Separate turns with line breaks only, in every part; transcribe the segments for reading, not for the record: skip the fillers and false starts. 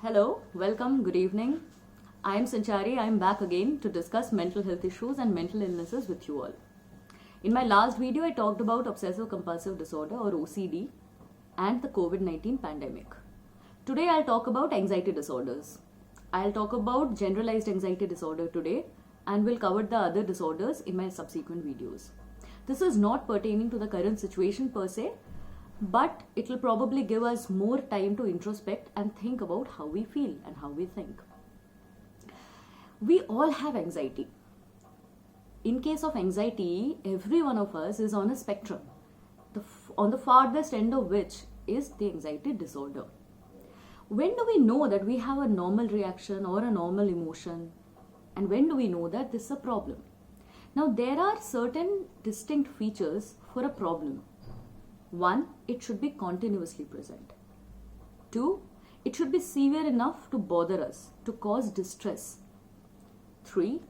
Hello, welcome, good evening. I am Sanchari. I am back again to discuss mental health issues and mental illnesses with you all. In my last video, I talked about obsessive compulsive disorder or OCD and the COVID-19 pandemic. Today, I'll talk about anxiety disorders. I'll talk about generalized anxiety disorder today and will cover the other disorders in my subsequent videos. This is not pertaining to the current situation per se, but it will probably give us more time to introspect and think about how we feel and how we think. We all have anxiety. In case of anxiety, every one of us is on a spectrum, on the farthest end of which is the anxiety disorder. When do we know that we have a normal reaction or a normal emotion? And when do we know that this is a problem? Now, there are certain distinct features for a problem. 1. It should be continuously present. 2. It should be severe enough to bother us, to cause distress. 3.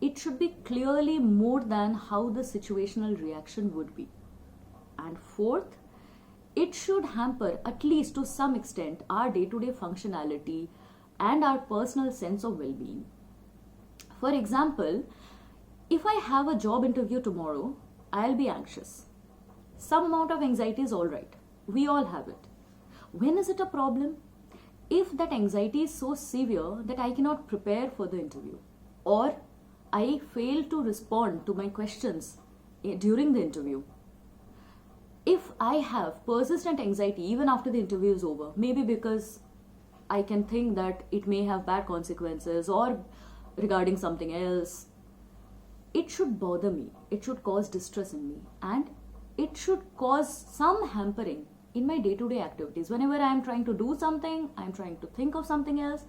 It should be clearly more than how the situational reaction would be. And 4th, it should hamper, at least to some extent, our day-to-day functionality and our personal sense of well-being. For example, if I have a job interview tomorrow, I'll be anxious. Some amount of anxiety is alright. We all have it. When is it a problem? If that anxiety is so severe that I cannot prepare for the interview, or I fail to respond to my questions during the interview. If I have persistent anxiety even after the interview is over, maybe because I can think that it may have bad consequences or regarding something else, it should bother me. It should cause distress in me, and it should cause some hampering in my day-to-day activities. Whenever I am trying to do something, I am trying to think of something else,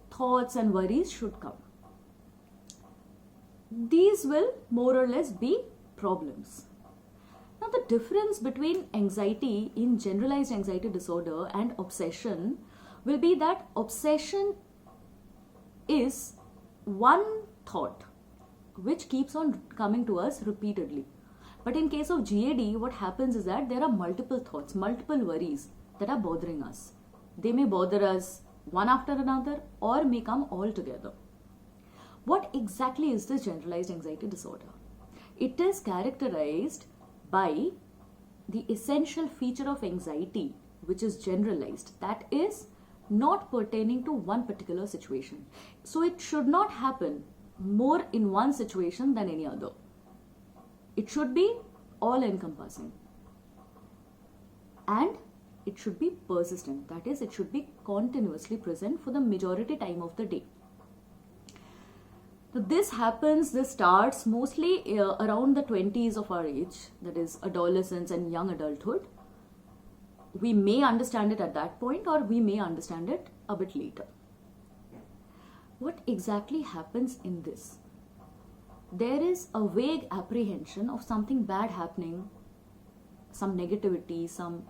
thoughts and worries should come. These will more or less be problems. Now, the difference between anxiety in generalized anxiety disorder and obsession will be that obsession is one thought which keeps on coming to us repeatedly. But in case of GAD, what happens is that there are multiple thoughts, multiple worries that are bothering us. They may bother us one after another or may come all together. What exactly is this generalized anxiety disorder? It is characterized by the essential feature of anxiety, which is generalized, that is not pertaining to one particular situation. So it should not happen more in one situation than any other. It should be all-encompassing, and it should be persistent. That is, it should be continuously present for the majority time of the day. So this starts mostly around the 20s of our age, that is adolescence and young adulthood. We may understand it at that point, or we may understand it a bit later. What exactly happens in this? There is a vague apprehension of something bad happening, some negativity, some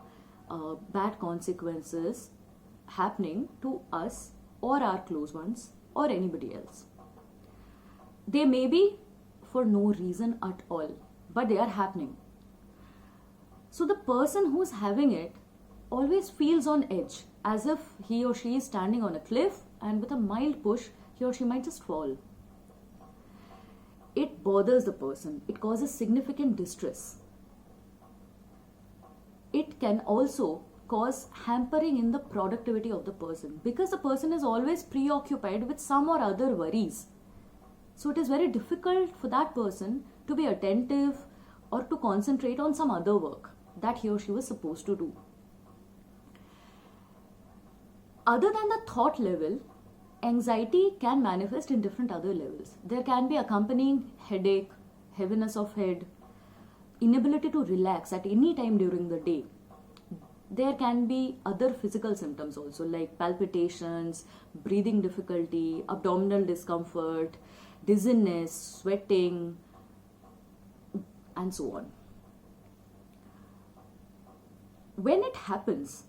bad consequences happening to us or our close ones or anybody else. They may be for no reason at all, but they are happening. So the person who's having it always feels on edge, as if he or she is standing on a cliff and with a mild push, he or she might just fall. It bothers the person. It causes significant distress. It can also cause hampering in the productivity of the person, because the person is always preoccupied with some or other worries. So it is very difficult for that person to be attentive or to concentrate on some other work that he or she was supposed to do. Other than the thought level, anxiety can manifest in different other levels. There can be accompanying headache, heaviness of head, inability to relax at any time during the day. There can be other physical symptoms also, like palpitations, breathing difficulty, abdominal discomfort, dizziness, sweating, and so on. When it happens,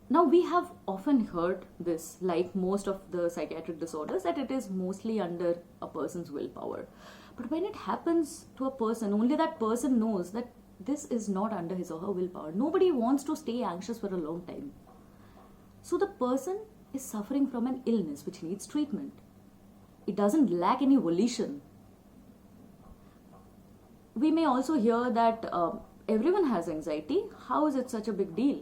now we have often heard this, like most of the psychiatric disorders, that it is mostly under a person's willpower. But when it happens to a person, only that person knows that this is not under his or her willpower. Nobody wants to stay anxious for a long time. So the person is suffering from an illness which needs treatment. It doesn't lack any volition. We may also hear that everyone has anxiety. How is it such a big deal?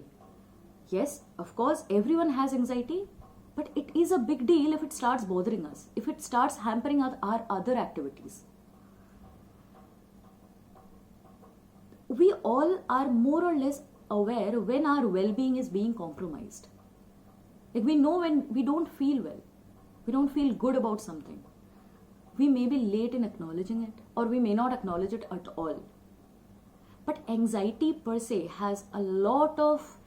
Yes, of course, everyone has anxiety, but it is a big deal if it starts bothering us, if it starts hampering our other activities. We all are more or less aware when our well-being is being compromised. Like, we know when we don't feel well, we don't feel good about something. We may be late in acknowledging it, or we may not acknowledge it at all. But anxiety per se has a lot of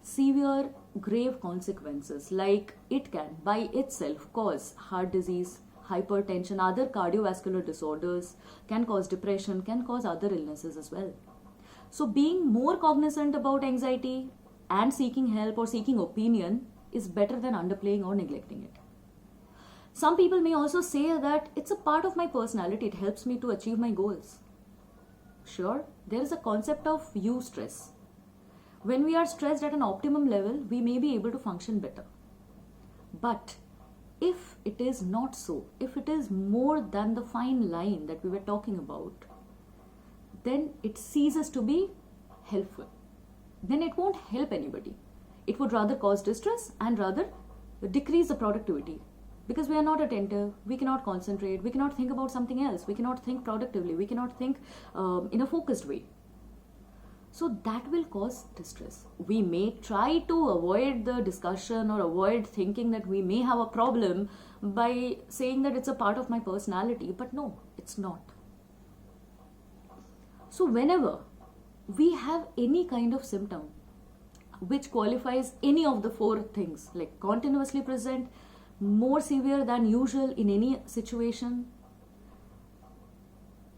severe, grave consequences. Like, it can by itself cause heart disease, hypertension, other cardiovascular disorders, can cause depression, can cause other illnesses as well. So being more cognizant about anxiety and seeking help or seeking opinion is better than underplaying or neglecting it. Some people may also say that it's a part of my personality, it helps me to achieve my goals. Sure, there is a concept of eustress. When we are stressed at an optimum level, we may be able to function better. But if it is not so, if it is more than the fine line that we were talking about, then it ceases to be helpful. Then it won't help anybody. It would rather cause distress and rather decrease the productivity. Because we are not attentive, we cannot concentrate, we cannot think about something else, we cannot think productively, we cannot think in a focused way. So that will cause distress. We may try to avoid the discussion or avoid thinking that we may have a problem by saying that it's a part of my personality, but no, it's not. So whenever we have any kind of symptom which qualifies any of the four things, like continuously present, more severe than usual in any situation,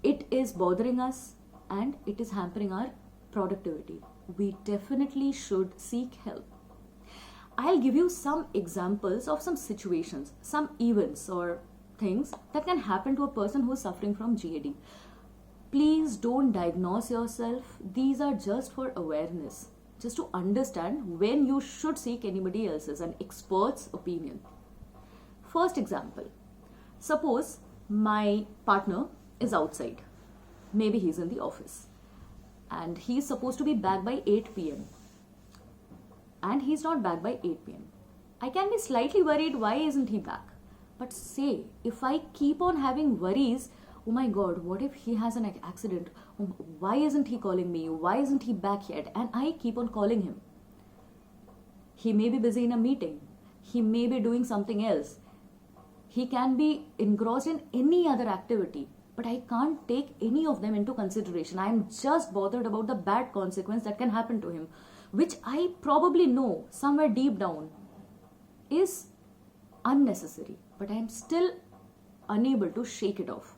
it is bothering us and it is hampering our productivity, we definitely should seek help. I'll give you some examples of some situations, some events or things that can happen to a person who is suffering from GAD. Please don't diagnose yourself. These are just for awareness, just to understand when you should seek anybody else's, an expert's opinion. First example, suppose my partner is outside. Maybe he's in the office and he's supposed to be back by 8 p.m. and he's not back by 8 p.m. I can be slightly worried, why isn't he back? But say, if I keep on having worries, oh my God, what if he has an accident? Why isn't he calling me? Why isn't he back yet? And I keep on calling him. He may be busy in a meeting. He may be doing something else. He can be engrossed in any other activity, but I can't take any of them into consideration. I am just bothered about the bad consequence that can happen to him, which I probably know somewhere deep down is unnecessary, but I am still unable to shake it off.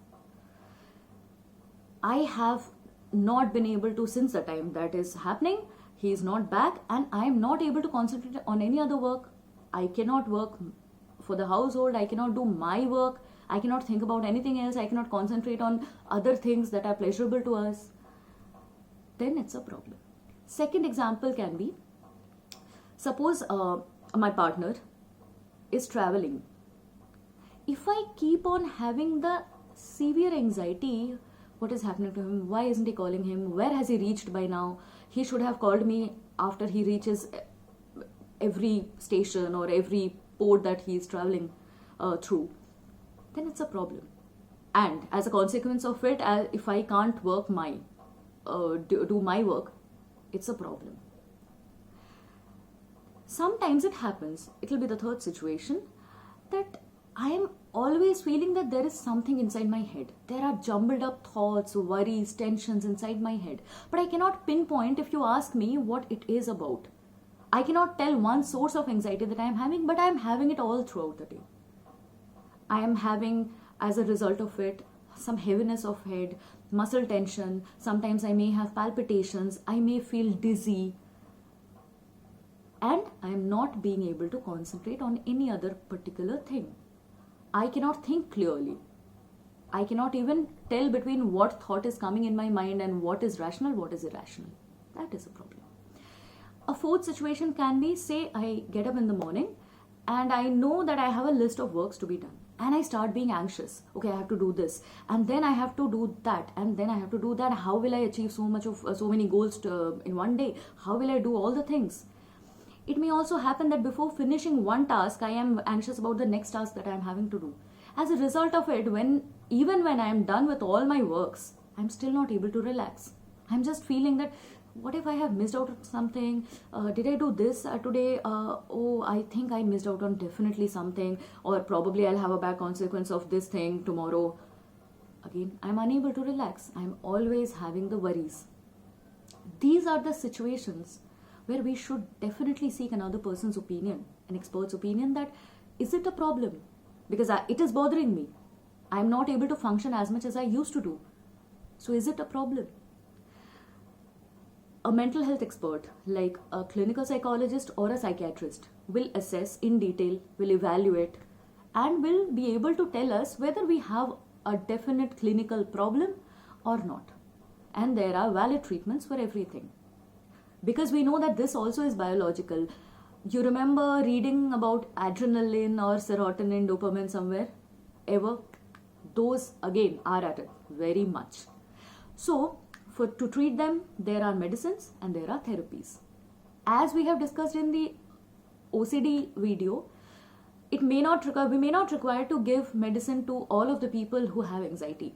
I have not been able to, since the time that is happening, he is not back and I am not able to concentrate on any other work. I cannot work for the household, I cannot do my work, I cannot think about anything else, I cannot concentrate on other things that are pleasurable to us. Then it's a problem. Second example can be, suppose my partner is traveling. If I keep on having the severe anxiety, what is happening to him? Why isn't he calling him? Where has he reached by now? He should have called me after he reaches every station or every port that he is traveling through. Then it's a problem. And as a consequence of it, if I can't work do my work, it's a problem. Sometimes it happens, it will be the third situation, that I am always feeling that there is something inside my head. There are jumbled up thoughts, worries, tensions inside my head. But I cannot pinpoint if you ask me what it is about. I cannot tell one source of anxiety that I am having, but I am having it all throughout the day. I am having, as a result of it, some heaviness of head, muscle tension. Sometimes I may have palpitations. I may feel dizzy. And I am not being able to concentrate on any other particular thing. I cannot think clearly. I cannot even tell between what thought is coming in my mind and what is rational, what is irrational. That is a problem. A fourth situation can be, say I get up in the morning and I know that I have a list of works to be done, and I start being anxious. Okay, I have to do this, and then I have to do that, and then I have to do that. How will I achieve so many goals in one day? How will I do all the things? It may also happen that before finishing one task, I am anxious about the next task that I am having to do. As a result of it, even when I am done with all my works, I'm still not able to relax. I'm just feeling that, what if I have missed out on something? Did I do this today? Oh, I think I missed out on definitely something, or probably I'll have a bad consequence of this thing tomorrow. Again, I'm unable to relax. I'm always having the worries. These are the situations where we should definitely seek another person's opinion, an expert's opinion, that is it a problem? Because it is bothering me. I'm not able to function as much as I used to do. So is it a problem? A mental health expert, like a clinical psychologist or a psychiatrist, will assess in detail, will evaluate, and will be able to tell us whether we have a definite clinical problem or not. And there are valid treatments for everything. Because we know that this also is biological. You remember reading about adrenaline or serotonin, dopamine somewhere? Ever? Those again are at it very much. So, to treat them, there are medicines and there are therapies. As we have discussed in the OCD video, we may not require to give medicine to all of the people who have anxiety.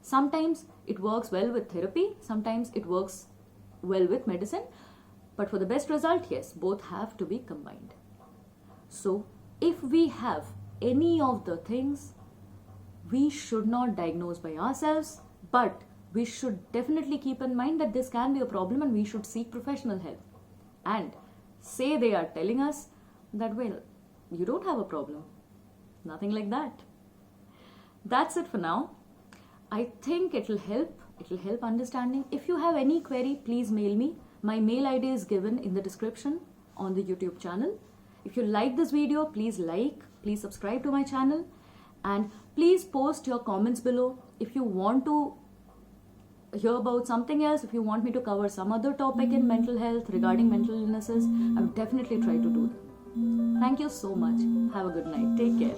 Sometimes it works well with therapy, sometimes it works well with medicine, but for the best result, yes, both have to be combined. So, if we have any of the things, we should not diagnose by ourselves, but we should definitely keep in mind that this can be a problem and we should seek professional help. And say they are telling us that, well, you don't have a problem. Nothing like that. That's it for now. I think it'll help understanding. If you have any query, please mail me. My mail ID is given in the description on the YouTube channel. If you like this video, please subscribe to my channel, and please post your comments below. If you want to hear about something else, if you want me to cover some other topic in mental health regarding mental illnesses, I will definitely try to do that. Thank you so much. Have a good night. Take care.